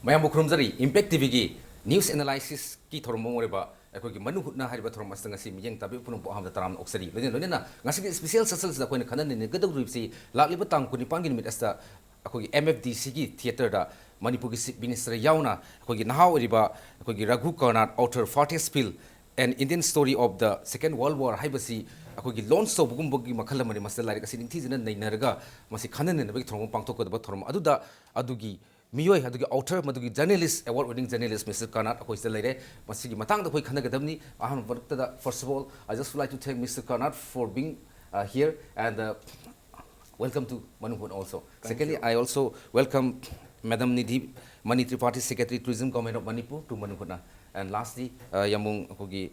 mayam bukhrum impact tv gi news analysis ki thormo ngoreba ko gi manu hutna hariba thormo astanga si miyeng tabi punum po hamda taram oksari lene na ngasi gi special sasal sa ko ne khanan ne gadau ripsi lakliba tang kuni pangin mit asta ko gi mfdc gi theater da manipur gi minister yauna ko gi nahaw riba ko gi raghu karnat author Fatih Spill an Indian story of the Second World War haibasi akogi launch so bugum bugi makhala mari master like asin thi jina nainarga masi khanan ne bagi thormo pangthok ko thormo aduda adugi miyoi adugi author madugi journalist award winning journalist Mr. Karnat akoi se leire masi gi matang da koi khanagadamni aham wakta da first of all I just would like to thank Mr. Karnat for being here and welcome to Manipur also. Secondly, I also welcome Madam Nidhi Mani Tripathi, Secretary Tourism Government of Manipur to Manipur. And lastly, Yamung Kogi,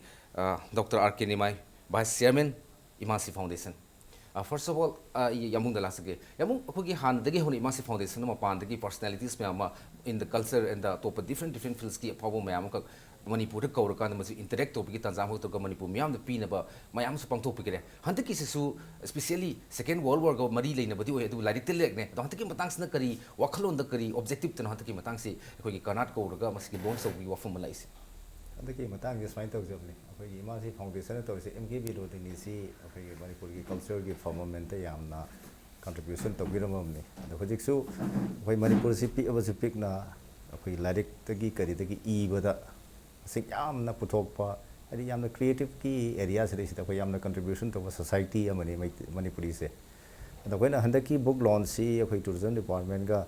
Dr. R.K. Nimai, Vice Chairman, Imasi Foundation. First of all, Yamung the last again. Yamung Kogi Han, the Gihon Imasi Foundation, Mapan, the personalities in the culture and the top of different fields, Pabo Mayamka, Manipur, the Korakan, must interact with Tanzamo to Manipur, Miam the Pinaba, Mayam Pantopicare. Hunter Kisu, especially Second World War, Marilena, but you do like the leg, don't take him a tanks nakari, Wakalon the curry, objective to not take him a tanksi, Kogi cannot go to Gamasi bones of you from Malaysia. The game time is my talk. Imasi Foundation to MKB to the Nisi, Manipur culture give formament yamna contribution to Biramumni. The Hojiksu, when Manipur CP was a pick na, Ladik the Gikari E with a sick yam na putopa, and yam the creative key areas that we am the contribution to a society, Manipurese. And when a Handaki book launch, a tourism department ga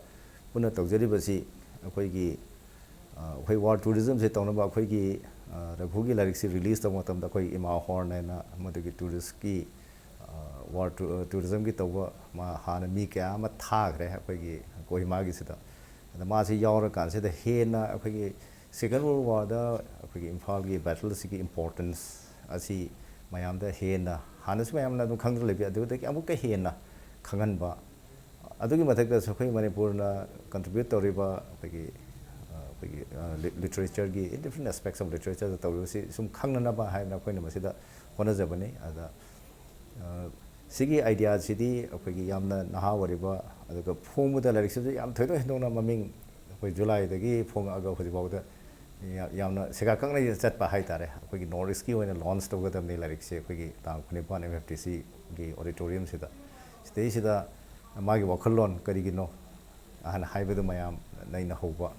Puna Toxeribasi, a war tourism se tawna ba khoi gi raghu gi lyrics release ta matam da khoi ima horn na madagi tourist ki war tourism gi tawa ma hana mi kya ma thagre khoi gi kohima gi sida da ma si yaw ra kan se da he na khoi gi second world war da khoi gi imphal gi battle si gi importance asi mayam da he na hana si mayam na dum khang le bi adu da ki amuk ka he na khangan ba adu gi mathak da khoi manipur na contribute tori ba khoi gi literature in different aspects of literature that we see some Kanganaba have no point of Masida, one of the Bane, other Sigi idea city, a Pegi Yamna, Naha, river, the Pum with the lyrics, I'm telling you, no, Maming, with July, the gay Pong Ago for the water, Yamna, Segakanga is set by Haitare, a Pegi Noriski and a launch over the lyrics, a Pegi, Town, Nippon, MFTC, gay auditorium Sida. Stay Sida, Magi Wakalon, Karigino, and high with the Mayam, Naina Hoba.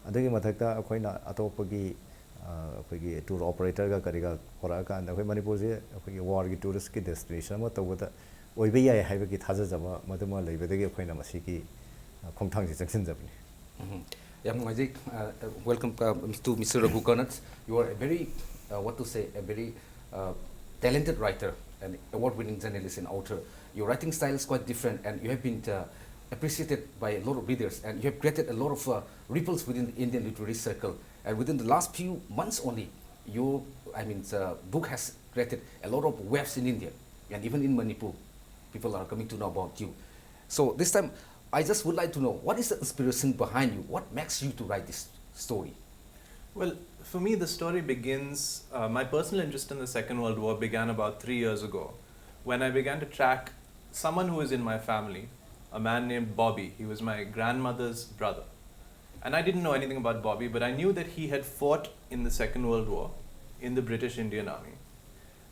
Adagi mathakta akoina atopagi akogi tour operator ga kariga koraka and akoi manipur se akogi war gi tourist ki destination ma tawada oibe yai haiba ki thaja jaba maduma leibedagi akoina masiki khongthang si changsin jabni Yam Magic, welcome to Mr. Raghu Karnat. You are a very a very talented writer and award-winning journalist and author. Your writing style is quite different and you have been appreciated by a lot of readers and you have created a lot of ripples within the Indian literary circle. And within the last few months only, your book has created a lot of waves in India and even in Manipur. People are coming to know about you. So this time, I just would like to know, what is the inspiration behind you? What makes you to write this story? Well, for me, the story begins, my personal interest in the Second World War began about 3 years ago when I began to track someone who was in my family, a man named Bobby. He was my grandmother's brother. And I didn't know anything about Bobby, but I knew that he had fought in the Second World War in the British Indian Army.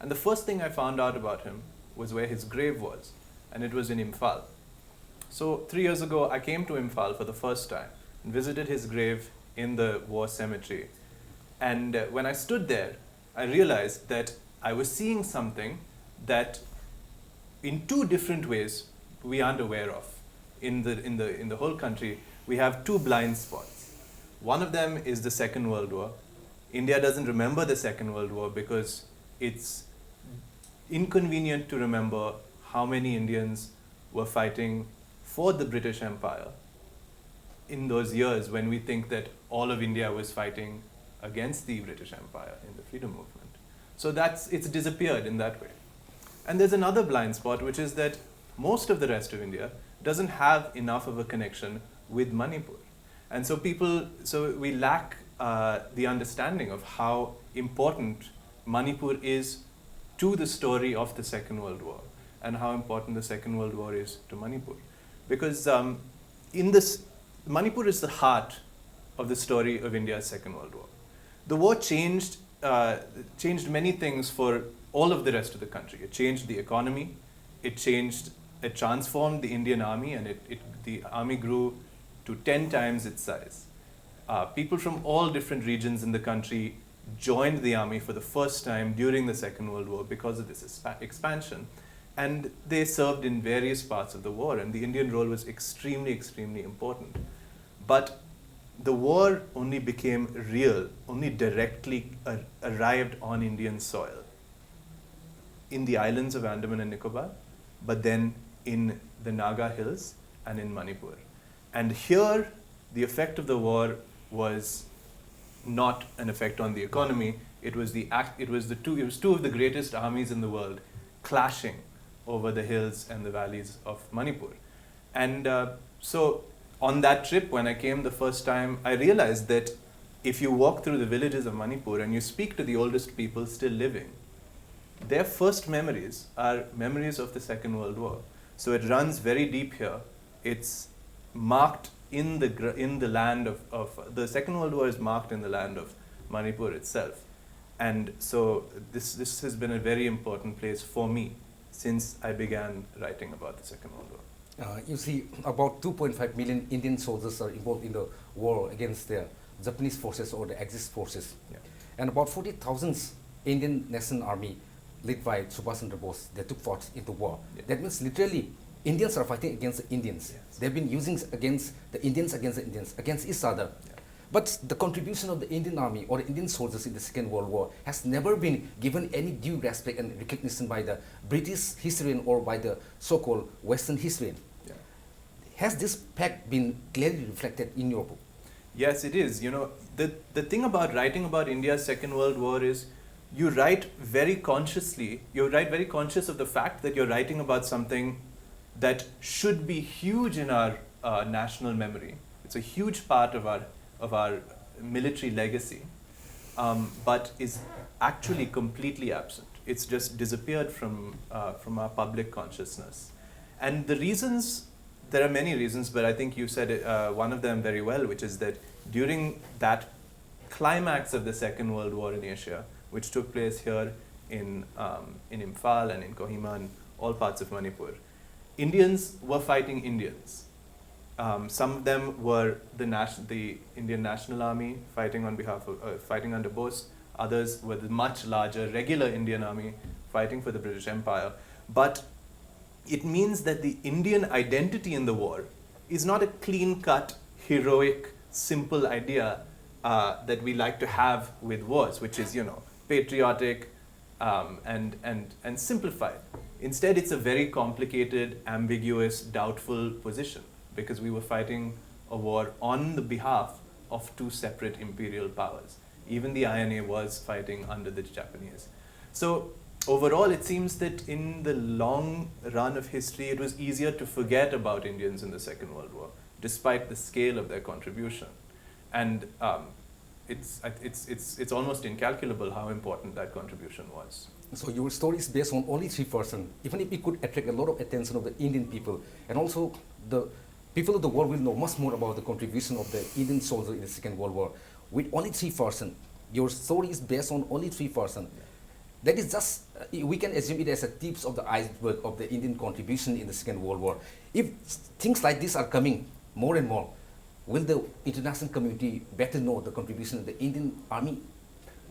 And the first thing I found out about him was where his grave was, and it was in Imphal. So 3 years ago, I came to Imphal for the first time and visited his grave in the war cemetery. And when I stood there, I realized that I was seeing something that in two different ways we aren't aware of. In the whole country, we have two blind spots. One of them is the Second World War. India doesn't remember the Second World War because it's inconvenient to remember how many Indians were fighting for the British Empire in those years when we think that all of India was fighting against the British Empire in the freedom movement. So it's disappeared in that way. And there's another blind spot, which is that most of the rest of India doesn't have enough of a connection with Manipur. And so we lack the understanding of how important Manipur is to the story of the Second World War and how important the Second World War is to Manipur. Because Manipur is the heart of the story of India's Second World War. The war changed many things for all of the rest of the country. It changed the economy, it transformed the Indian army, and the army grew to 10 times its size. People from all different regions in the country joined the army for the first time during the Second World War because of this expansion. And they served in various parts of the war, and the Indian role was extremely, extremely important. But the war only became real, only directly arrived on Indian soil in the islands of Andaman and Nicobar, but then in the Naga Hills and in Manipur. And here, the effect of the war was not an effect on the economy. It was two of the greatest armies in the world clashing over the hills and the valleys of Manipur. And so on that trip, when I came the first time, I realized that if you walk through the villages of Manipur and you speak to the oldest people still living, their first memories are memories of the Second World War. So it runs very deep here. It's marked in the land of the Second World War is marked in the land of Manipur itself. And so this has been a very important place for me since I began writing about the Second World War. You see, about 2.5 million Indian soldiers are involved in the war against the Japanese forces or the Axis forces. Yeah. And about 40,000 Indian National Army led by Subhash Chandra Bose, they took part in the war. Yeah. That means literally Indians are fighting against the Indians. Yes. They've been using against the Indians, against each other. Yeah. But the contribution of the Indian army or Indian soldiers in the Second World War has never been given any due respect and recognition by the British historian or by the so-called Western historian. Yeah. Has this fact been clearly reflected in your book? Yes, it is. You know, the thing about writing about India's Second World War is you write very consciously, you write very conscious of the fact that you're writing about something that should be huge in our national memory. It's a huge part of our military legacy, but is actually completely absent. It's just disappeared from our public consciousness. And the reasons, there are many reasons, but I think you said one of them very well, which is that during that climax of the Second World War in Asia, which took place here in Imphal and in Kohima and all parts of Manipur, Indians were fighting Indians. Some of them were the Indian National Army fighting on behalf of fighting under Bose. Others were the much larger regular Indian Army fighting for the British Empire. But it means that the Indian identity in the war is not a clean-cut, heroic, simple idea that we like to have with wars, which is, you know, patriotic and simplified. Instead, it's a very complicated, ambiguous, doubtful position, because we were fighting a war on the behalf of two separate imperial powers. Even the INA was fighting under the Japanese. So overall, it seems that in the long run of history, it was easier to forget about Indians in the Second World War, despite the scale of their contribution. And it's almost incalculable how important that contribution was. So your story is based on only 3%. Even if it could attract a lot of attention of the Indian people, and also the people of the world will know much more about the contribution of the Indian soldier in the Second World War. With only 3%, your story is based on only 3%. That is just, we can assume it as a tips of the iceberg of the Indian contribution in the Second World War. If things like this are coming more and more, will the international community better know the contribution of the Indian army?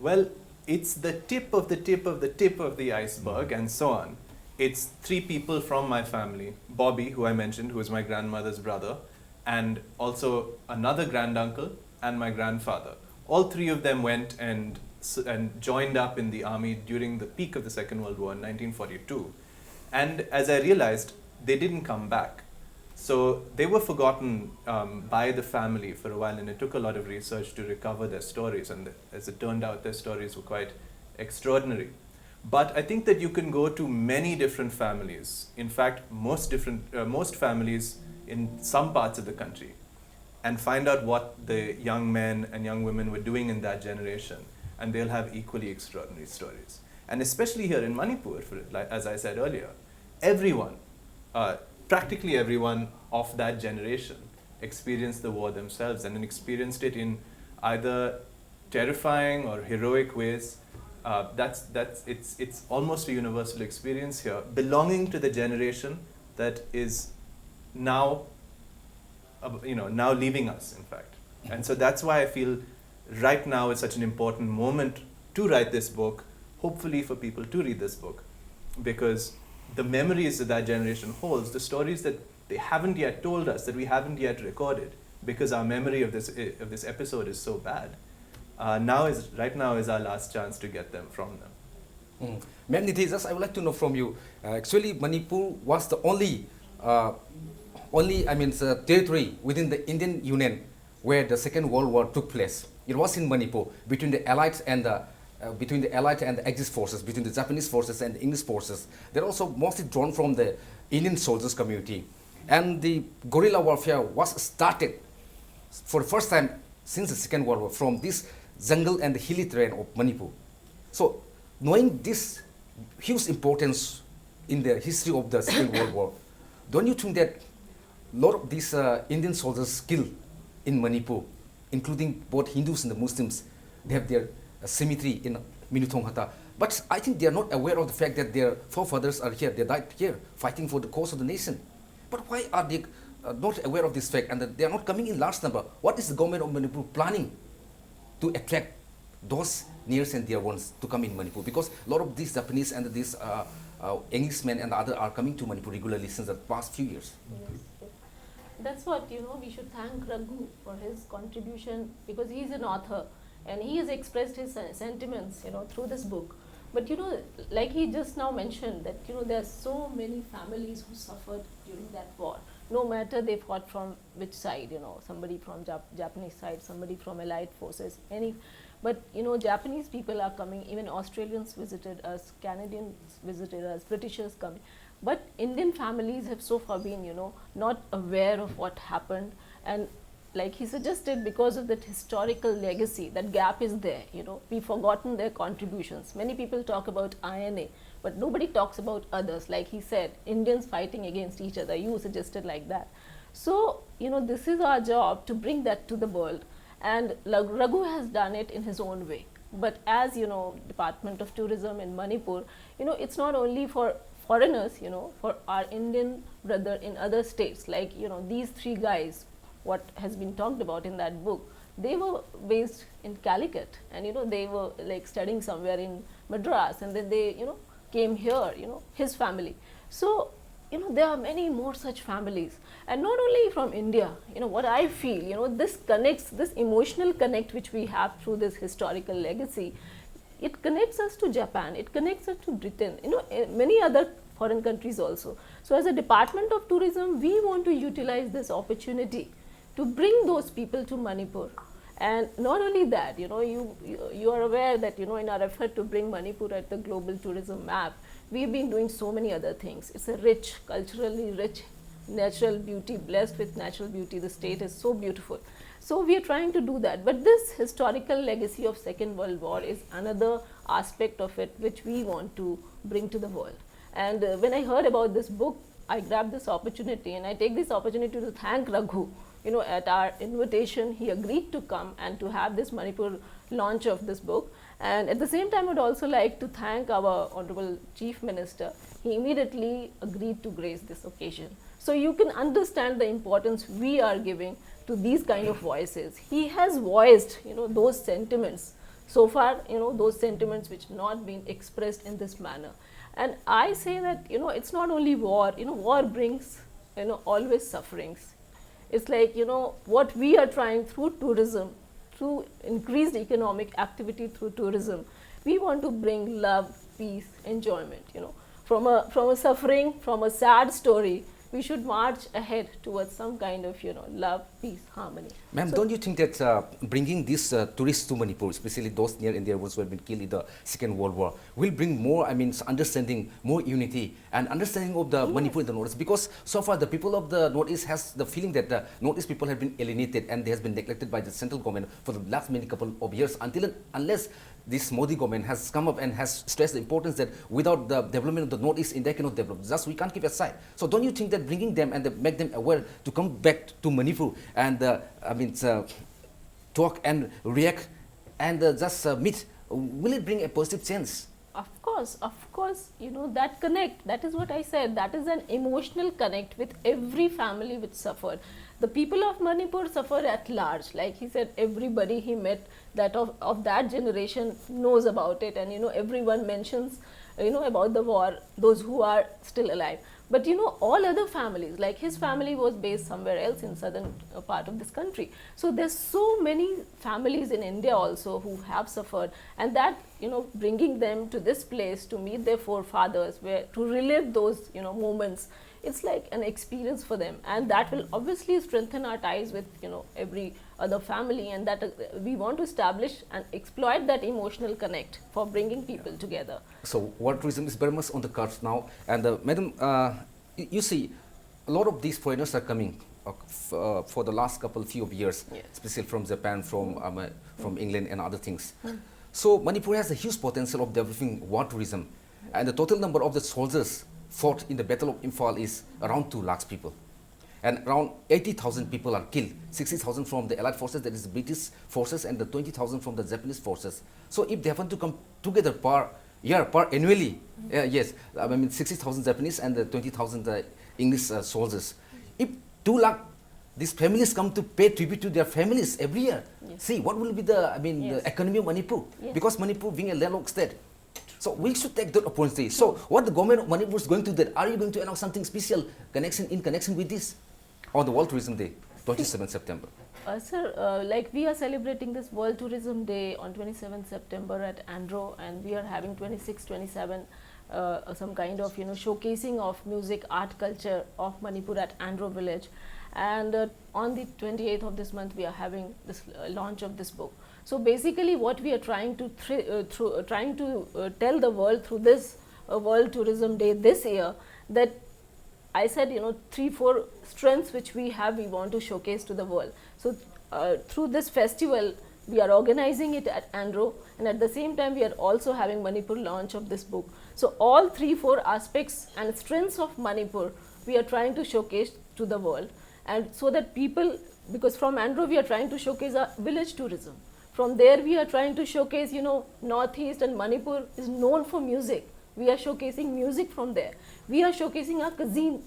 Well, it's the tip of the tip of the tip of the iceberg, and so on. It's 3 people from my family. Bobby, who I mentioned, who is my grandmother's brother, and also another granduncle and my grandfather. All 3 of them went and joined up in the army during the peak of the Second World War in 1942. And as I realized, they didn't come back. So they were forgotten by the family for a while, and it took a lot of research to recover their stories. And as it turned out, their stories were quite extraordinary. But I think that you can go to many different families. In fact, most families in some parts of the country, and find out what the young men and young women were doing in that generation, and they'll have equally extraordinary stories. And especially here in Manipur, as I said earlier, everyone, practically everyone of that generation experienced the war themselves and then experienced it in either terrifying or heroic ways. It's almost a universal experience here, belonging to the generation that is now, now leaving us, in fact. And so that's why I feel right now is such an important moment to write this book, hopefully for people to read this book, because the memories that that generation holds, the stories that they haven't yet told us, that we haven't yet recorded, because our memory of this episode is so bad. Right now is our last chance to get them from them. Ma'am Nidhi, just I would like to know from you. Actually, Manipur was the only territory within the Indian Union where the Second World War took place. It was in Manipur between the Allied and the Axis forces, between the Japanese forces and the English forces. They're also mostly drawn from the Indian soldiers community, and the guerrilla warfare was started for the first time since the Second World War from this jungle and the hilly terrain of Manipur. So, knowing this huge importance in the history of the Second World War, don't you think that a lot of these Indian soldiers killed in Manipur, including both Hindus and the Muslims, they have their cemetery in Minutonghata? But I think they are not aware of the fact that their forefathers are here, they died here, fighting for the cause of the nation. But why are they not aware of this fact and that they are not coming in large number? What is the government of Manipur planning to attract those near and dear ones to come in Manipur? Because a lot of these Japanese and these Englishmen and other are coming to Manipur regularly since the past few years. Yes. That's what, we should thank Raghu for his contribution, because he is an author and he has expressed his sentiments, through this book. But, like he just now mentioned that, there are so many families who suffered during that war, no matter they fought from which side, somebody from Japanese side, somebody from Allied forces, but, Japanese people are coming, even Australians visited us, Canadians visited us, Britishers coming. But Indian families have so far been, not aware of what happened. And like he suggested, because of that historical legacy, that gap is there, we've forgotten their contributions. Many people talk about INA, but nobody talks about others. Like he said, Indians fighting against each other, you suggested like that. So, this is our job to bring that to the world. And Raghu has done it in his own way. But as, Department of Tourism in Manipur, it's not only for foreigners, for our Indian brother in other states, like, these three guys, what has been talked about in that book, they were based in Calicut, and, they were like studying somewhere in Madras, and then they, came here, his family. So, there are many more such families, and not only from India. What I feel, this connects, this emotional connect which we have through this historical legacy, it connects us to Japan, it connects us to Britain, many other foreign countries also. So as a Department of Tourism, we want to utilize this opportunity to bring those people to Manipur. And not only that, you are aware that, in our effort to bring Manipur at the global tourism map, we've been doing so many other things. It's a rich, culturally rich, natural beauty, blessed with natural beauty. The state is so beautiful. So we are trying to do that. But this historical legacy of Second World War is another aspect of it which we want to bring to the world. And when I heard about this book, I grabbed this opportunity, and I take this opportunity to thank Raghu. At our invitation, he agreed to come and to have this Manipur launch of this book. And at the same time, I would also like to thank our Honorable Chief Minister. He immediately agreed to grace this occasion. So you can understand the importance we are giving to these kind of voices. He has voiced, those sentiments. So far, those sentiments which not been expressed in this manner. And I say that, it's not only war. War brings, always sufferings. It's like, what we are trying through tourism, through increased economic activity through tourism, we want to bring love, peace, enjoyment, From a suffering, from a sad story, we should march ahead towards some kind of, love, peace, harmony. Ma'am, don't you think that bringing these tourists to Manipur, especially those near India who have been killed in the Second World War, will bring more, understanding, more unity and understanding of the Manipur in the Northeast? Because so far the people of the Northeast has the feeling that the Northeast people have been alienated and they have been neglected by the central government for the last many couple of years, unless this Modi government has come up and has stressed the importance that without the development of the Northeast, India cannot develop. Thus, we can't keep aside. So don't you think that that bringing them and make them aware to come back to Manipur and talk and react and just meet, will it bring a positive change? Of course, you know, that connect, that is what I said, that is an emotional connect with every family which suffered. The people of Manipur suffered at large, like he said, everybody he met that of that generation knows about it, and you know, everyone mentions, you know, about the war, those who are still alive. But you know, all other families, like his family was based somewhere else in southern part of this country. So there's so many families in India also who have suffered, and that, you know, bringing them to this place to meet their forefathers, where to relive those, you know, moments, it's like an experience for them, and that will obviously strengthen our ties with, you know, every other family, and that we want to establish and exploit that emotional connect for bringing people together. So world tourism is very much on the cards now, and Madam, you see, a lot of these foreigners are coming for the last few of years, Yes. especially from Japan, from England and other things. So Manipur has a huge potential of developing war tourism, and the total number of the soldiers fought in the Battle of Imphal is around 2 lakhs people. And around 80,000 people are killed, 60,000 from the Allied forces, that is the British forces, and the 20,000 from the Japanese forces. So if they happen to come together per year, per annually, yes, I mean 60,000 Japanese and the 20,000 English soldiers. If 2 lakh, these families come to pay tribute to their families every year. Yes. See, what will be the, Yes. the economy of Manipur? Yes. Because Manipur being a landlocked state. So we should take that opportunity. So what the government of Manipur is going to do, are you going to announce something special in connection with this on the World Tourism Day, 27th September? Sir, like we are celebrating this World Tourism Day on 27th September at Andhro, and we are having 26, 27 some kind of, you know, showcasing of music, art, culture of Manipur at Andhro village. And on the 28th of this month we are having this launch of this book. So basically what we are trying to tell the world through this World Tourism Day this year, that I said, you know, 3-4 strengths which we have, we want to showcase to the world. So through this festival we are organizing it at Andhro, and at the same time we are also having Manipur launch of this book. So all 3-4 aspects and strengths of Manipur we are trying to showcase to the world, and so that people, because from Andhro we are trying to showcase our village tourism. From there we are trying to showcase, you know, Northeast and Manipur is known for music. We are showcasing music from there. We are showcasing our cuisine,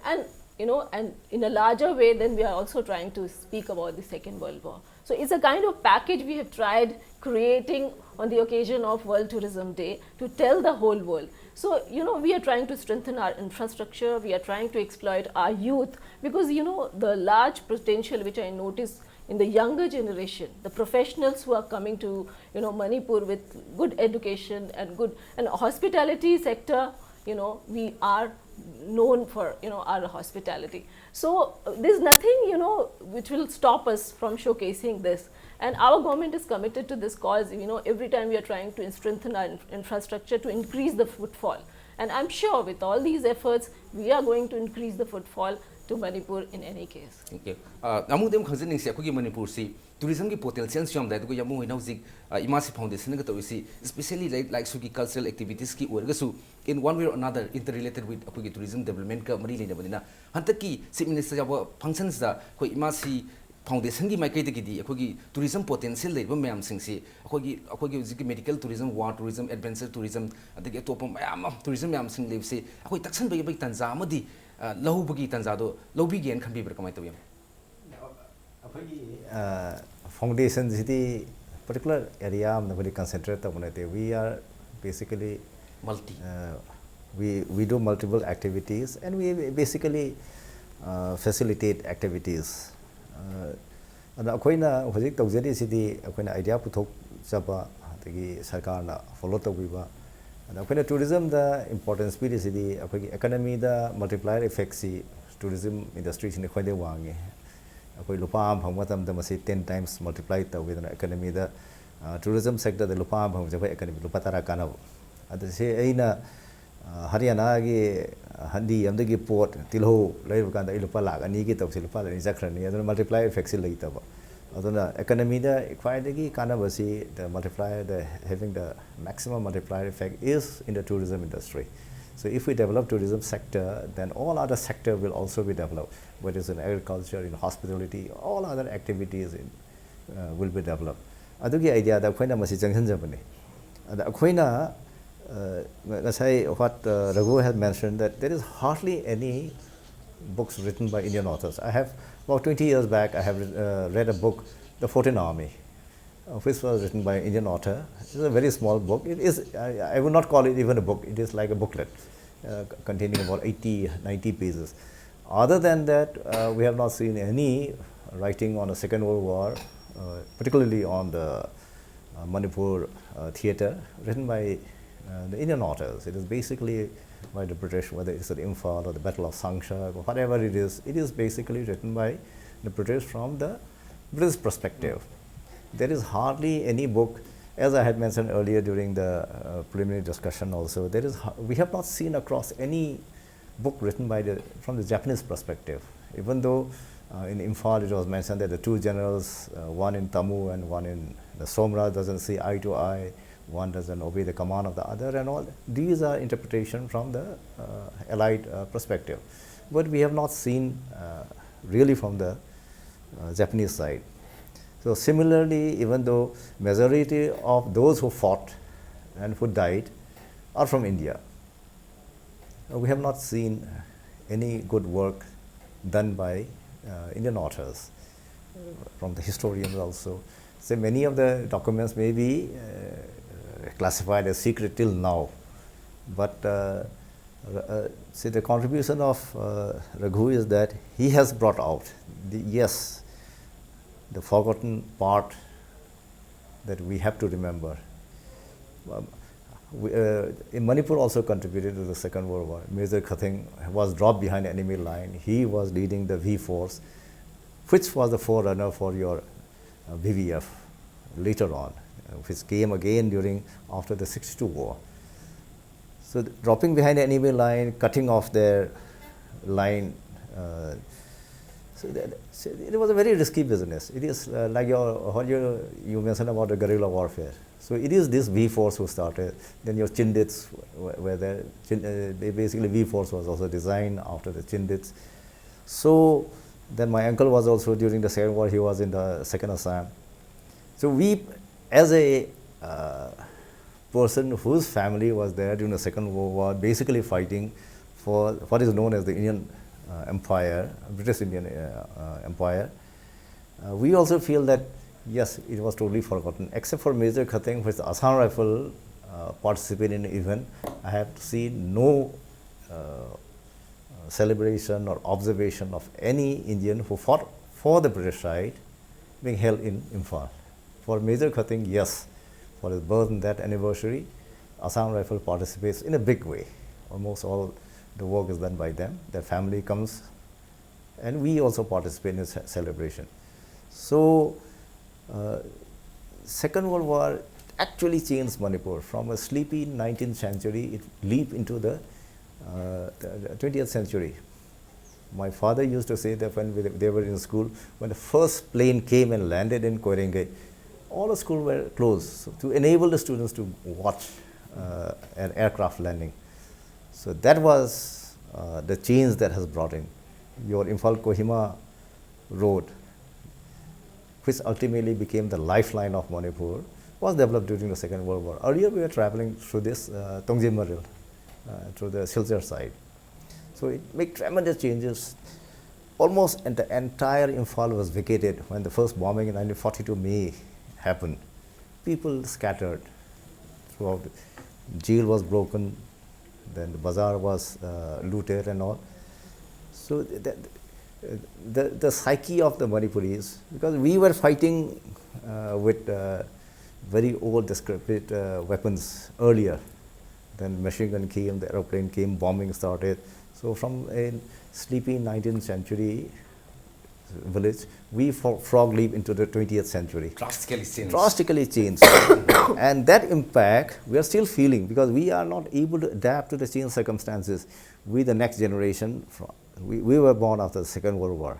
and you know, and in a larger way, then we are also trying to speak about the Second World War. So it's a kind of package we have tried creating on the occasion of World Tourism Day to tell the whole world. So, you know, we are trying to strengthen our infrastructure, we are trying to exploit our youth, because, you know, the large potential which I notice in the younger generation, the professionals who are coming to, you know, Manipur with good education and good, and hospitality sector, you know, we are known for, you know, our hospitality. So there's nothing, you know, which will stop us from showcasing this. And our government is committed to this cause. You know, every time we are trying to strengthen our infrastructure to increase the footfall. And I'm sure with all these efforts, we are going to increase the footfall to Manipur in any case. Okay. Namu dem khajin ning se akogi Manipur si tourism ki potential siam dai ko yamu hina zik Imasi Foundation ka to si especially like suki cultural activities ki orga su in one way or another interrelated with akogi tourism development ka mari leina banina hantaki chief minister jaba functions da ko Imasi Foundation ki maikai de di akogi tourism potential leiba mayam sing si akogi zik medical tourism, war tourism, adventure tourism adagi topa mayam tourism mayam sing leib se akoi taksan bai tanza amadi lohubagi tanzado lobigi en khambi ber kamai tawim foundation city particular area am very concentrate tabunate. We are basically we do multiple activities, and we basically facilitate activities. Akoina hojik tawjari city akoina idea puthok chapa tagi sarkar na follow tawiba. Akoina tourism the importance be city akogi economy the multiplier effect si tourism industry sin khoi de wange. Akoi lupa phang matam da masi 10 times multiply with the economy the tourism sector the lupa phang jaba economy lupa tara kana adu se aina Haryana gi handi amdagi port tilho leiru kan da lupa lag ani gi tawsi lupa ni jakrani adu multiply effect si leitaba aduna economy da equality kana basi the multiplier the having the maximum multiplier effect is in the tourism industry. So if we develop tourism sector, then all other sector will also be developed, whether it's in agriculture, in hospitality, all other activities will be developed. Adugi idea da khoina masi changhanjabani. Khoina what Raghu has mentioned, that there is hardly any books written by Indian authors. I have about 20 years back I have read a book, The 14th Army, which was written by an Indian author. It's a very small book. It is, I would not call it even a book. It is like a booklet containing about 80, 90 pages. Other than that, we have not seen any writing on the Second World War, particularly on the Manipur theatre, written by the Indian authors. It is basically by the British, whether it's at Imphal or the Battle of Sangshak or whatever it is basically written by the British from the British perspective. There is hardly any book, as I had mentioned earlier during the preliminary discussion also, we have not seen across any book written from the Japanese perspective. Even though in Imphal it was mentioned that the two generals, one in Tamu and one in the Somra, doesn't see eye to eye, one doesn't obey the command of the other, and all. These are interpretation from the Allied perspective. But we have not seen really from the Japanese side. So similarly, even though majority of those who fought and who died are from India, we have not seen any good work done by Indian authors, from the historians also. So many of the documents may be classified as secret till now, but see, the contribution of Raghu is that he has brought out the forgotten part that we have to remember. In Manipur also contributed to the Second World War. Major Khating was dropped behind enemy line. He was leading the V force, which was the forerunner for your VVF later on, which came again after the 62 war. So dropping behind the enemy line, cutting off their line, so it was a very risky business. It is like what you mentioned about the guerrilla warfare. So it is this V force who started. Then your Chindits were there. Basically, V force was also designed after the Chindits. So then my uncle was also during the Second War. He was in the Second Assam. So we, as a person whose family was there during the Second World War, basically fighting for what is known as the Indian Empire, British Indian Empire, we also feel that yes, it was totally forgotten, except for Major Khating, which the Assam Rifle participated in the event. I have seen no celebration or observation of any Indian who fought for the British side being held in Imphal. For Major Khating, yes, for his birth and that anniversary, Assam Rifle participates in a big way. Almost all the work is done by them. Their family comes, and we also participate in this celebration. So, Second World War actually changed Manipur from a sleepy 19th century. It leaped into the 20th century. My father used to say that when they were in school, when the first plane came and landed in Koirenge, all the schools were closed to enable the students to watch an aircraft landing. So that was the change that has brought in. Your Imphal-Kohima road, which ultimately became the lifeline of Manipur, was developed during the Second World War. Earlier we were traveling through this Tongji Maril, through the Silchar side. So it made tremendous changes. Almost the entire Imphal was vacated when the first bombing in 1942 May happened. People scattered throughout. Jail was broken, then the bazaar was looted and all. So the psyche of the Manipuris, because we were fighting with very old decrepit weapons earlier. Then machine gun came, the aeroplane came, bombing started. So from a sleepy 19th century village, we frog leap into the 20th century. Drastically changed. Drastically changed. And that impact we are still feeling, because we are not able to adapt to the changed circumstances. We, the next generation, we were born after the Second World War.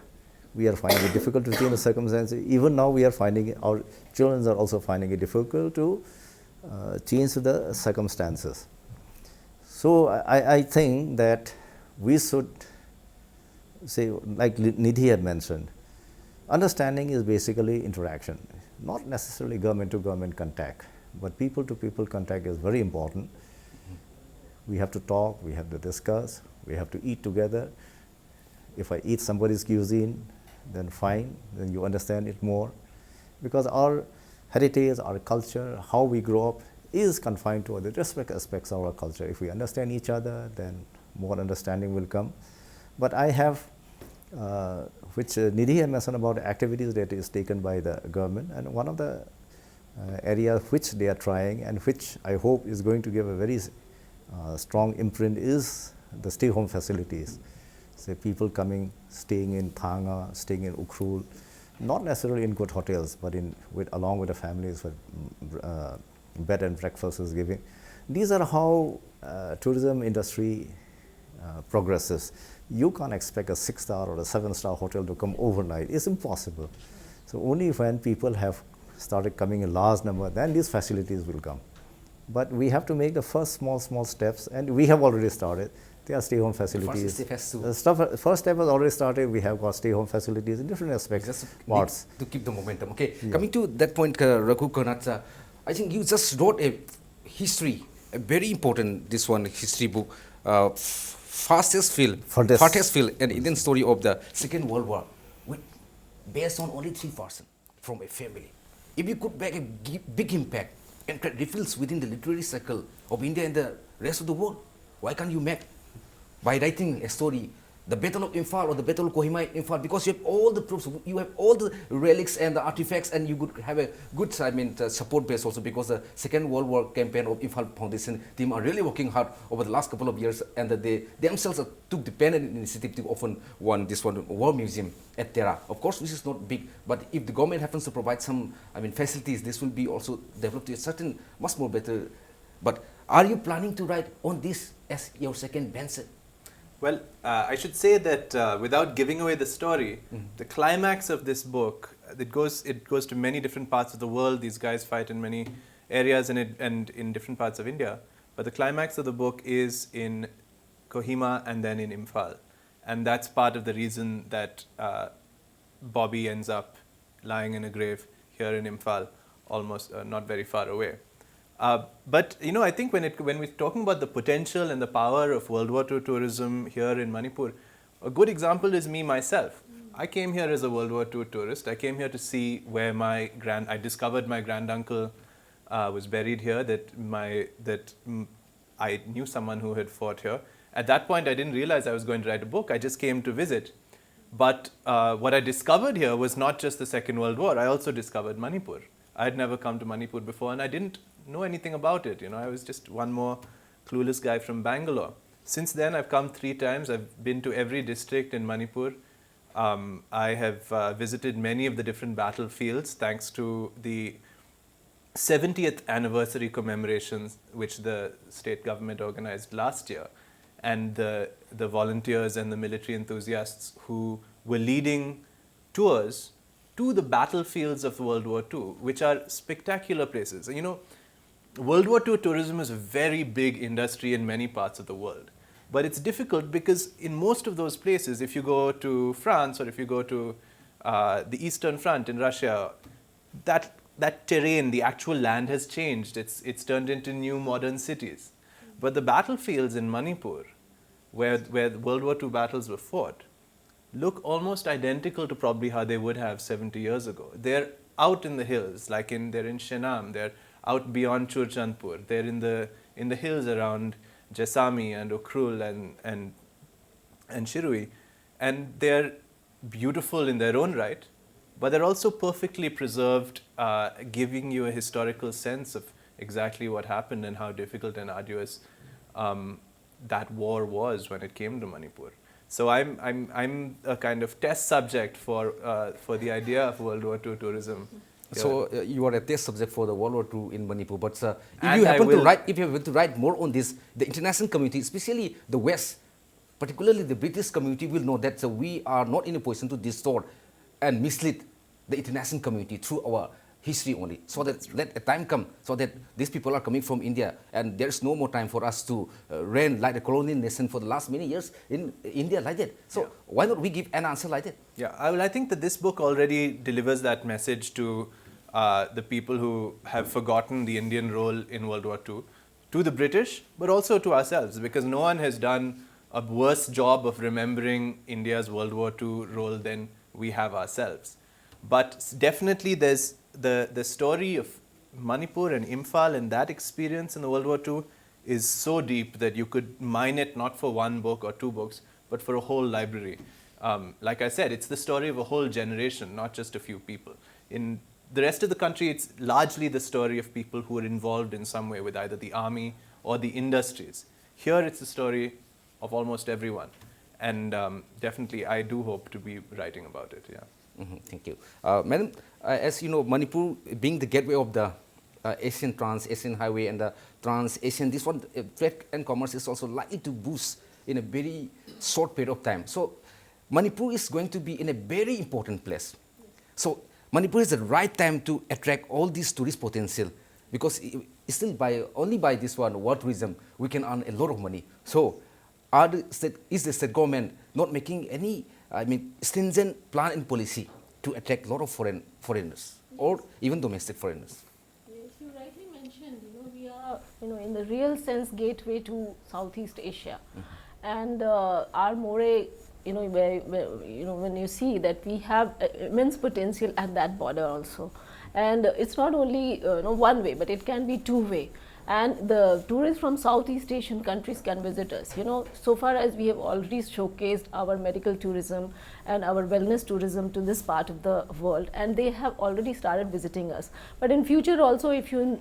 We are finding it difficult to change the circumstances. Even now we are finding it, our children are also finding it difficult to change the circumstances. So So I think that we should say, like Nidhi had mentioned, understanding is basically interaction, not necessarily government to government contact, but people to people contact is very important. We have to talk, we have to discuss, we have to eat together. If I eat somebody's cuisine, then fine, then you understand it more. Because our heritage, our culture, how we grow up is confined to the different aspects of our culture. If we understand each other, then more understanding will come. But I have, which Nidhi had mentioned about activities that is taken by the government, and one of the areas which they are trying and which I hope is going to give a very strong imprint is the stay home facilities. Say people coming, staying in Thanga, staying in Ukhrul, not necessarily in good hotels, but along with the families for bed and breakfast is giving. These are how tourism industry progresses. You can't expect a 6-star or a 7-star hotel to come overnight. It's impossible. So only when people have started coming in large number, then these facilities will come. But we have to make the first small steps, and we have already started. There are stay-home facilities. First step has already started. We have got stay-home facilities in different aspects. Just parts. to keep the momentum. Okay, coming to that point, Raghu Karnatsa, I think you just wrote a history, a very important, this one, history book, fastest film an Indian story of the Second World War, based on only 3 persons from a family. If you could make a big impact and create ripples within the literary circle of India and the rest of the world, why can't you make by writing a story, the Battle of Imphal or the Battle of Kohima in Imphal, because you have all the proofs, you have all the relics and the artifacts, and you could have a good, support base also, because the Second World War campaign of Imphal Foundation team are really working hard over the last couple of years, and they themselves took the pen and initiative to open this war museum at Tera. Of course, this is not big, but if the government happens to provide some, facilities, this will be also developed to a certain, much more better. But are you planning to write on this as your second venture? Well, I should say that without giving away the story, the climax of this book, it goes to many different parts of the world. These guys fight in many areas and in different parts of India. But the climax of the book is in Kohima and then in Imphal. And that's part of the reason that Bobby ends up lying in a grave here in Imphal, almost not very far away. But I think when we're talking about the potential and the power of World War II tourism here in Manipur, a good example is me myself. I came here as a World War II tourist. I came here to see where I discovered my granduncle was buried here. I knew someone who had fought here. At that point, I didn't realize I was going to write a book. I just came to visit. But what I discovered here was not just the Second World War. I also discovered Manipur. I had never come to Manipur before, and I didn't know anything about it. I was just one more clueless guy from Bangalore. Since then, I've come 3 times. I've been to every district in Manipur. I have visited many of the different battlefields thanks to the 70th anniversary commemorations which the state government organized last year, and the volunteers and the military enthusiasts who were leading tours to the battlefields of World War II, which are spectacular places. World War II tourism is a very big industry in many parts of the world. But it's difficult because in most of those places, if you go to France or if you go to the Eastern Front in Russia, that terrain, the actual land has changed. It's turned into new modern cities. But the battlefields in Manipur, where World War II battles were fought, look almost identical to probably how they would have 70 years ago. They're out in the hills, they're in Shenam, they're out beyond Churchandpur, they're in the hills around Jaisami and Ukhrul and Shirui, and they're beautiful in their own right, but they're also perfectly preserved, giving you a historical sense of exactly what happened and how difficult and arduous that war was when it came to Manipur. So I'm a kind of test subject for the idea of World War II tourism. So you are a test subject for the World War II in Manipur. But if you happen to write more on this, the international community, especially the West, particularly the British community, will know that we are not in a position to distort and mislead the international community through our history only, so that let a time come, so that these people are coming from India, and there's no more time for us to reign like a colonial nation for the last many years in India like that. So why not we give an answer like that? Yeah, I think that this book already delivers that message to the people who have forgotten the Indian role in World War II, to the British, but also to ourselves, because no one has done a worse job of remembering India's World War II role than we have ourselves. But definitely there's the story of Manipur and Imphal and that experience in the World War II is so deep that you could mine it not for one book or two books, but for a whole library. Like I said, it's the story of a whole generation, not just a few people. In the rest of the country, it's largely the story of people who are involved in some way with either the army or the industries. Here, it's the story of almost everyone. And definitely, I do hope to be writing about it, yeah. Thank you. Madam, as you know, Manipur being the gateway of the Asian Trans-Asian Highway and the Trans-Asian, this one, trade and commerce is also likely to boost in a very short period of time. So Manipur is going to be in a very important place. So Manipur is the right time to attract all this tourist potential, because still only by this one, war tourism, we can earn a lot of money. So is the state government not making any stringent plan and policy to attract a lot of foreigners or even domestic foreigners? Yes, you rightly mentioned, we are, in the real sense, gateway to Southeast Asia. And our Moreh, when you see that we have immense potential at that border also. And it's not only one way, but it can be two way. And the tourists from Southeast Asian countries can visit us. So far as we have already showcased our medical tourism and our wellness tourism to this part of the world, and they have already started visiting us. But in future also, if you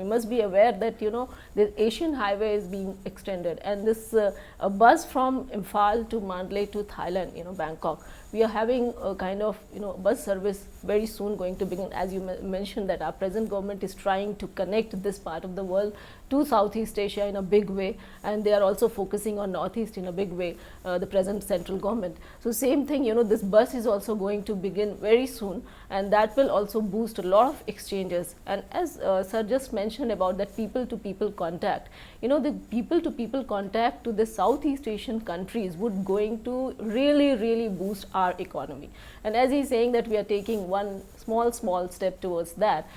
must be aware that the Asian Highway is being extended, and this a bus from Imphal to Mandalay to Thailand, Bangkok. We are having a kind of bus service very soon going to begin. As you mentioned, that our present government is trying to connect this part of the world to Southeast Asia in a big way, and they are also focusing on Northeast in a big way, the present central government. So same thing, this bus is also going to begin very soon, and that will also boost a lot of exchanges. And as Sir just mentioned about that people-to-people contact, the people-to-people contact to the Southeast Asian countries would going to really boost our economy. And as he's saying that we are taking one small step towards that,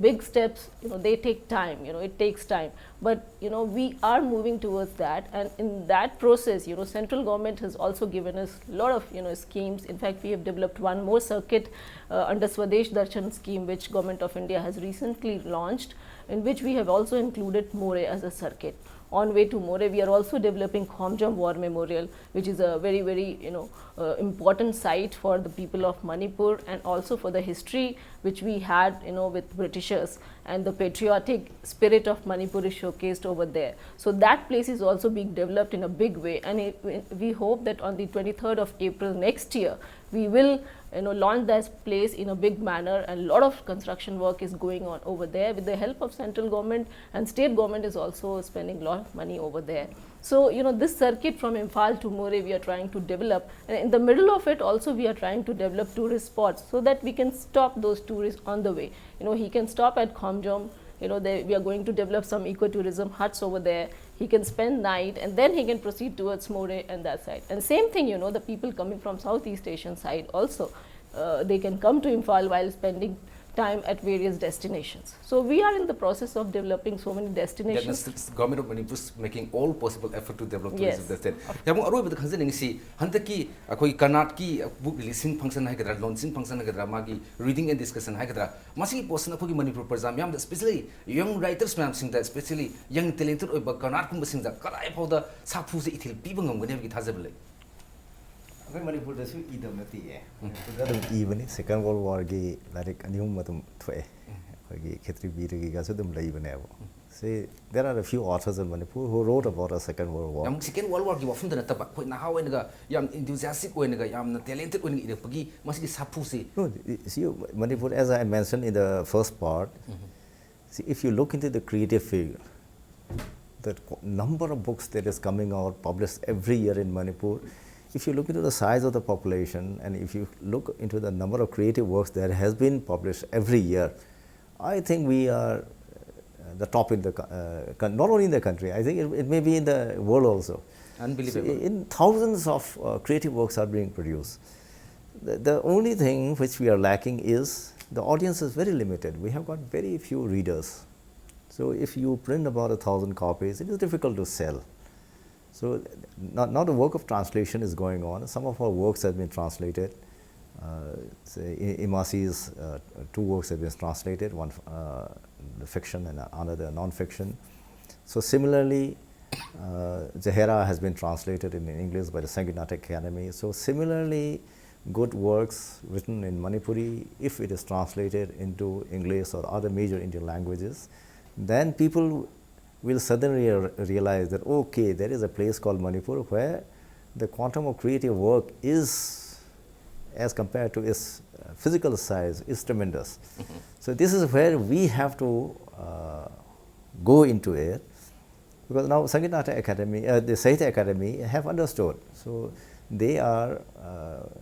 big steps, they take time, it takes time. But we are moving towards that, and in that process, central government has also given us a lot of schemes. In fact, we have developed one more circuit under Swadesh Darshan scheme, which Government of India has recently launched, in which we have also included Moreh as a circuit. On way to Moreh, we are also developing Khomjom War Memorial, which is a very important site for the people of Manipur, and also for the history which we had with Britishers, and the patriotic spirit of Manipur is showcased over there. So that place is also being developed in a big way, and we hope that on the 23rd of April next year, we will launch that place in a big manner, and a lot of construction work is going on over there with the help of central government, and state government is also spending a lot of money over there. So this circuit from Imphal to Moreh we are trying to develop, and in the middle of it also we are trying to develop tourist spots so that we can stop those tourists on the way. He can stop at Khomjom, we are going to develop some ecotourism huts over there. He can spend night, and then he can proceed towards Moreh and that side. And same thing, the people coming from Southeast Asian side also, they can come to Imphal while spending time at various destinations. So we are in the process of developing so many destinations. The government of Manipur is making all possible effort to develop tourism. Yes. That's it. Yamu aroy bada khansa ningsi hantaki akoi Karnataki book releasing function hai kadra, launching function hai kadra, magi reading and discussion hai kadra. Masi portion akoi Manipur program yam especially young writers ma'am sing that, especially young talented oiba Karnataka kum sing that karai phoda sapu se ithil pibang ngam gane ki thajabale. ꯑꯩꯈꯣꯏ ꯃꯅꯤꯄꯨꯔꯗꯁꯨ ꯏꯗꯕ ꯅꯠꯇꯦ ꯃꯅꯤꯄꯨꯔꯗ ꯑꯗꯨꯝ ꯏꯕꯅꯤ second world ꯋꯥꯔꯒꯤ ꯂꯥꯏꯔꯤꯛ ꯑꯅꯤ ꯑꯍꯨꯝ ꯑꯗꯨꯝ ꯊꯣꯛꯑꯦ ꯑꯩꯈꯣꯏꯒꯤ ꯈꯦꯇ꯭ꯔꯤꯕꯤꯔꯒꯤꯒꯁꯨ ꯑꯗꯨꯝ ꯂꯩꯕꯅꯦꯕ See, there are a few authors in Manipur who wrote about the Second World War. Yam Second World War ki wafum da nataba khoi na hawe naga yam enthusiastic oy naga yam talented oy naga irapagi masi sapu se. No, see, Manipur, as I mentioned in the first part, see, if you look into the creative field, the number of books that is coming out, published every year in Manipur, if you look into the size of the population and if you look into the number of creative works that has been published every year, I think we are the top in the not only in the country. I think it may be in the world also. Unbelievable. So in thousands of creative works are being produced. The only thing which we are lacking is the audience is very limited. We have got very few readers. So if you print about 1,000 copies, it is difficult to sell. So now the work of translation is going on. Some of our works have been translated. Say Imasi's 2 works have been translated, one the fiction and another non-fiction. So similarly, Zahera has been translated in English by the Sangeet Natak Academy. So similarly, good works written in Manipuri, if it is translated into English or other major Indian languages, then people will suddenly realize that, okay, there is a place called Manipur where the quantum of creative work is, as compared to its physical size, is tremendous. So this is where we have to go into it, because now Sangeet Natak Academy, the Sahitya Academy have understood. So they are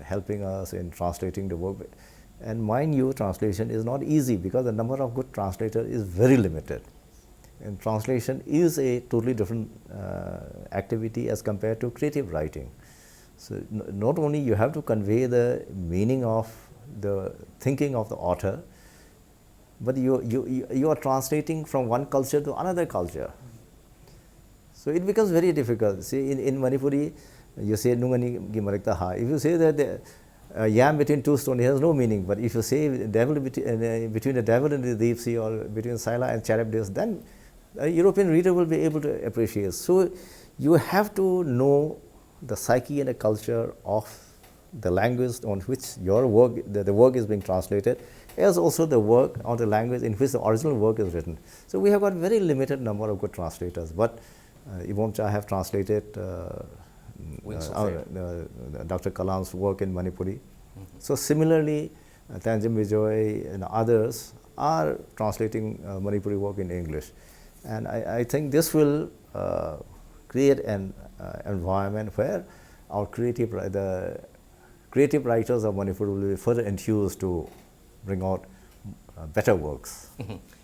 helping us in translating the work. And mind you, translation is not easy because the number of good translators is very limited. And translation is a totally different activity as compared to creative writing. So not only you have to convey the meaning of the thinking of the author, but you are translating from one culture to another culture. So it becomes very difficult. See, in Manipuri, you say Nungani gi marakta ha. If you say that the yam between 2 stones, it has no meaning. But if you say devil between the devil and the deep sea, or between Sila and Charybdis, then a European reader will be able to appreciate. So you have to know the psyche and the culture of the language on which your work, the work is being translated, as also the work or the language in which the original work is written. So we have got very limited number of good translators. But Ibom Cha have translated Dr. Kalam's work in Manipuri. So similarly, Tanjim Vijay and others are translating Manipuri work in English. And I think this will create an environment where our the creative writers of Manipur will be further enthused to bring out better works.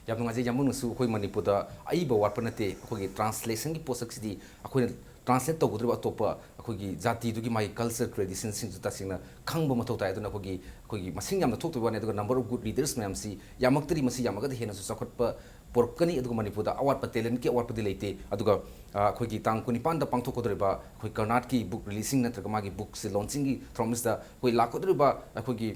ꯌꯥꯝ ꯅꯨꯡꯉꯥꯏꯖꯩ ꯌꯥꯝꯅꯁꯨ ꯑꯩꯈꯣꯏ ꯃꯅꯤꯄꯨꯔꯗ ꯑꯏꯕ ꯋꯥꯠꯄ ꯅꯠꯇꯦ ꯑꯩꯈꯣꯏꯒꯤ ꯇ꯭ꯔꯥꯟꯁꯂꯦꯁꯟꯒꯤ ꯄꯣꯠꯁꯛꯁꯤꯗꯤ ꯑꯩꯈꯣꯏꯅ ꯇ꯭ꯔꯥꯟꯁꯂꯦꯠ ꯇꯧꯒꯗꯧꯔꯤꯕ ꯑꯇꯣꯞꯄ ꯑꯩꯈꯣꯏꯒꯤ ꯖꯥꯇꯤꯗꯨꯒꯤ ꯃꯥꯒꯤ ꯀꯜꯆꯔ ꯇ꯭ꯔꯦꯗꯤꯁꯟꯁꯤꯡꯁꯨ ꯇꯁꯦꯡꯅ ꯈꯪꯕ ꯃꯊꯧ ꯇꯥꯏ ꯑꯗꯨꯅ ꯑꯩꯈꯣꯏꯒꯤ ꯃꯁꯤꯡ ꯌꯥꯝꯅ ꯊꯣꯛꯇꯕ ꯋꯥꯅꯤ ꯑꯗꯨꯒ ꯅꯝꯕꯔ ꯑꯣꯐ ꯒꯨꯗ ꯔꯤꯗꯔꯁ ꯃꯌꯥꯝꯁꯤ ꯌꯥꯝꯃꯛꯇ꯭ꯔꯤ ꯃꯁꯤ ꯌꯥꯝꯃꯒꯗꯤ ꯍꯦꯟꯅꯁꯨ ꯆꯥꯎꯈꯠꯄ ꯄꯣꯔꯛꯀꯅꯤ ꯑꯗꯨꯒ ꯃꯅꯤꯄꯨꯔꯗ ꯑꯋꯥꯠꯄ ꯇꯦꯂꯦꯟꯠꯀꯤ ꯑꯋꯥꯠꯄꯗꯤ ꯂꯩꯇꯦ ꯑꯗꯨꯒ ꯑꯩꯈꯣꯏꯒꯤ ꯇꯥꯡ 19ꯗ ꯄꯥꯡꯊꯣꯛꯀꯗꯧꯔꯤꯕ ꯑꯩꯈꯣꯏ ꯀꯔꯅꯥꯠꯀꯤ ꯕꯨꯛ ꯔꯤꯂꯤꯁꯤꯡ ꯅꯠꯇ꯭ꯔꯒ ꯃꯥꯒꯤ ꯕꯨꯛꯁꯦ ꯂꯣꯟꯆꯤꯡꯒꯤ ꯊꯧꯔꯝꯁꯤꯗ ꯑꯩꯈꯣꯏ ꯂꯥꯛꯀꯗꯧꯔꯤꯕ ꯑꯩꯈꯣꯏꯒꯤ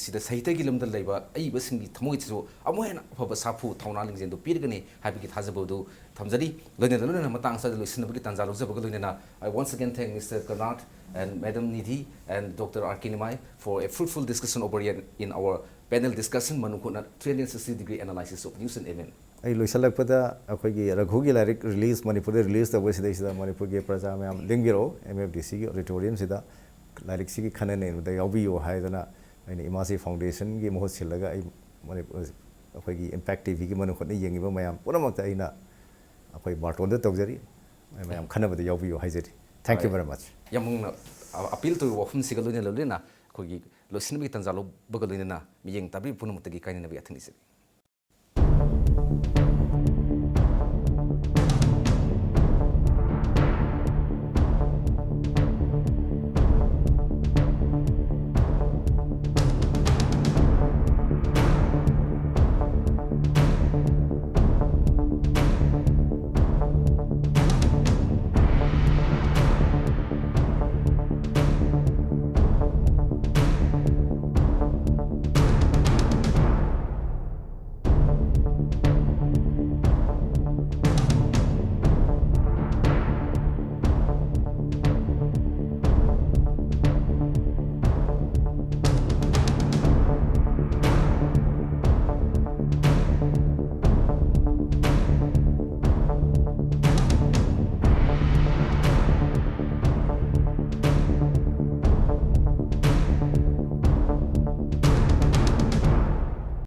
ꯁꯤꯗ ꯁꯥꯍꯤꯇ꯭ꯌꯒꯤ ꯂꯝꯗ ꯂꯩꯕ ꯑꯏꯕꯁꯤꯡꯒꯤ ꯊꯃꯣꯏꯗꯁꯨ ꯑꯃꯨꯛ ꯍꯦꯟꯅ ꯑꯐꯕ ꯁꯥꯐꯨ ꯊꯧꯅꯥ ꯂꯤꯡꯖꯦꯜꯗꯨ ꯄꯤꯔꯒꯅꯤ ꯍꯥꯏꯕꯒꯤ ꯊꯥꯖꯕꯗꯨ ꯊꯝꯖꯔꯤ ꯂꯣꯏꯅꯅ ꯃꯇꯥꯡ ꯑꯁꯤꯗ ꯂꯣꯏꯁꯤꯟꯅꯕꯒꯤ ꯇꯥꯟꯖꯥ ꯂꯧꯖꯕꯒ ꯂꯣꯏꯅꯅ I once again thank Mr. Karnat and Madam Nidhi and Dr. R.K. Nimai for a fruitful discussion over here in our panel discussion Manukuna 360-degree analysis of news and event. I loisalakpada akhoi Raghugi lyric release Manipur release the voice sida Manipur ge praja mayam lingbiro MFDC gi auditorium sida lyric sigi khanane da yabiyo haidana aina Imasi Foundation gi mohot silaga ai Manipur akhoi gi Impact TV gi manukot ni yengiba mayam punamakta aina akhoi barton da tawjari mayam khanabada yabiyo haijari. Thank you very much. Yamung appeal to wafum sigaluna lolina akhoi gi loisinbi tanza lo bagaloina miyeng tabi punumutagi kainina bi athani